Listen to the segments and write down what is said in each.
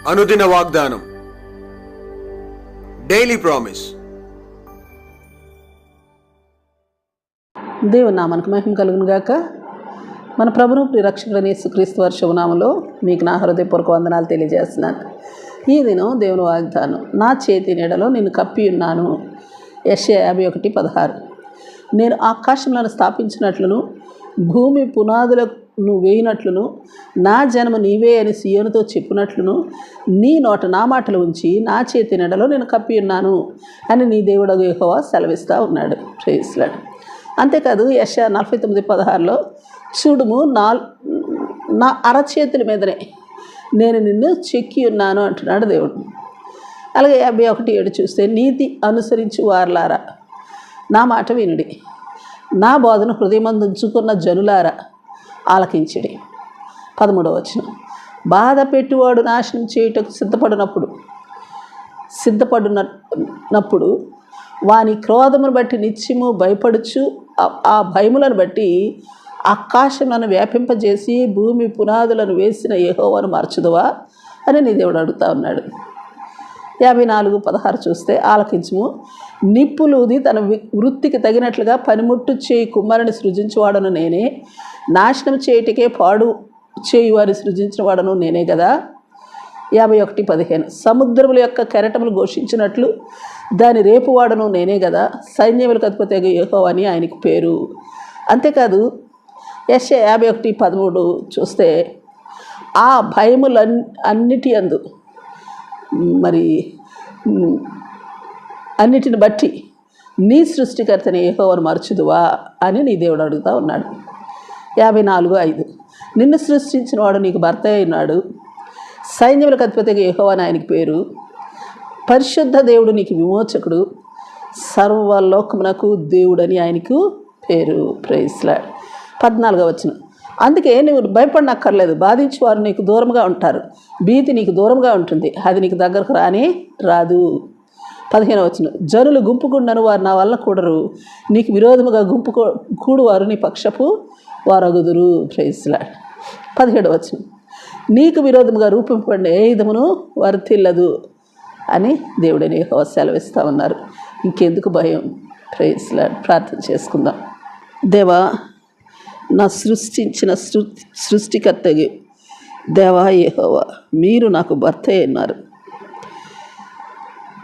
అనుదిన వాగ్దానం, daily promise. దేవుని నామానికి మహిమ కలుగును గాక. మన ప్రభువు రక్షకుడైన యేసుక్రీస్తు వారి శుభనామములో మీకు నా హృదయపూర్వక వందనాలు తెలియజేస్తున్నాను. ఈ దినం దేవుని వాగ్దానం, నా చేతి నీడలో నేను కప్పి ఉన్నాను. యెషయా 51:16. నేను ఆకాశములను స్థాపించినట్లును భూమి పునాదులను వేయినట్లును నా జనము నీవే అని సియోనుతో చెప్పినట్లును నీ నోట నా మాటలు ఉంచి నా చేతి నీడలో నేను కప్పి ఉన్నాను అని నీ దేవుడగు యెహోవా సెలవిస్తూ ఉన్నాడు. Praise Lord. అంతేకాదు యెషయా 49:16లో చూడుము, నా అరచేతుల మీదనే నేను నిన్ను చెక్కి ఉన్నాను అంటున్నాడు దేవుడు. అలాగే 51:7 చూస్తే, నీతి అనుసరించి వారలారా నా మాట వినుడి, నా బోధను హృదయమందు ఉంచుకున్న జనులారా ఆలకించుడి. 13వ వచనం, బాధ పెట్టువాడు నాశనం చేయుటకు సిద్ధపడినప్పుడు వాని క్రోధమును బట్టి నిత్యము భయపడుచు ఆ భయములను బట్టి ఆకాశములను వ్యాపింపజేసి భూమి పునాదులను వేసిన యెహోవాను మరచుదువా అని నీ దేవుడు అడుగుతా ఉన్నాడు. 54:16 చూస్తే, ఆలకించుము, నిప్పులూది తన వృత్తికి తగినట్లుగా పనిముట్టు చేయి కుమ్మరిని సృజించేవాడను నేనే, నాశనం చేయుటకే పాడు చేయి వారిని సృజించిన వాడను నేనే కదా. 51:15 సముద్రముల యొక్క కెరటములు ఘోషించినట్లు దాని రేపువాడను నేనే కదా, సైన్యములకు అధిపతి యెహోవా అని ఆయనకు పేరు. అంతేకాదు యెషయా 51:13 చూస్తే, ఆ భయములన్నిటి యందు అన్నిటిని బట్టి నీ సృష్టికర్తని యెహోవాను మరచుదువా అని నీ దేవుడు అడుగుతూ ఉన్నాడు. 54:5 నిన్ను సృష్టించిన వాడు నీకు భర్త అయినాడు, సైన్యములకు అధిపతిగా యెహోవా అని ఆయనకి పేరు, పరిశుద్ధ దేవుడు నీకు విమోచకుడు, సర్వలోకమునకు దేవుడని ఆయనకు పేరు. Praise lord. 14వ వచనం, అందుకే నువ్వు భయపడనక్కర్లేదు, బాధించేవారు నీకు దూరంగా ఉంటారు, భీతి నీకు దూరంగా ఉంటుంది, అది నీకు దగ్గరకు రాదు. 15వ వచనం, జనులు గుంపుకుండను వారు నా వల్ల కూడరు, నీకు విరోధముగా కూడువారు నీ పక్షపు వారగుదురు. Praise lord. 17వ వచనం, నీకు విరోధముగా రూపింపబడిన ఏ విధమును వర్తిల్లదు అని దేవుడని యెహోవా సెలవిస్తూ ఉన్నారు. ఇంకెందుకు భయం? Praise Lord. ప్రార్థన చేసుకుందాం. దేవా, నా సృష్టించిన సృష్టికర్తకి దేవా యెహోవా, మీరు నాకు భర్త అయినారు,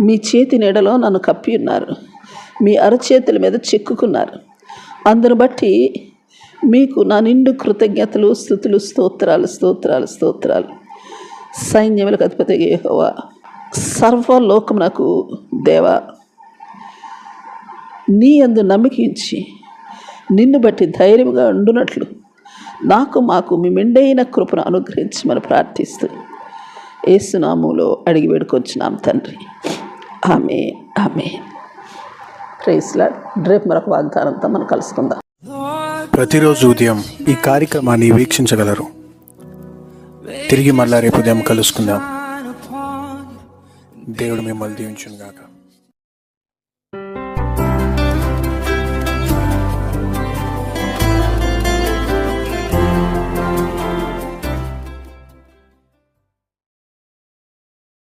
మీ చేతి నీడలో నన్ను కప్పి ఉన్నారు, మీ అరచేతుల మీద చెక్కుకున్నారు. అందును బట్టి మీకు నా నిండు కృతజ్ఞతలు, స్తుతులు, స్తోత్రాలు స్తోత్రాలు స్తోత్రాలు. సైన్యములకు అధిపతి యెహోవా, సర్వలోకమునకు దేవా, నీ యందు నమ్మకించి నిన్ను బట్టి ధైర్యంగా ఉండునట్లు మాకు మీ మెండైన కృపను అనుగ్రహించమని ప్రార్థిస్తూ యేసు నామములో అడిగి వేడుకొచ్చున్నాం తండ్రి. Amen, amen. Praise lord. రేపు మరొక వాగ్దానంతో మనం కలుసుకుందాం. ప్రతిరోజు ఉదయం ఈ కార్యక్రమాన్ని వీక్షించగలరు. తిరిగి మళ్ళా రేపు ఉదయం కలుసుకుందాం. దేవుడు మిమ్మల్ని దీవించును గాక.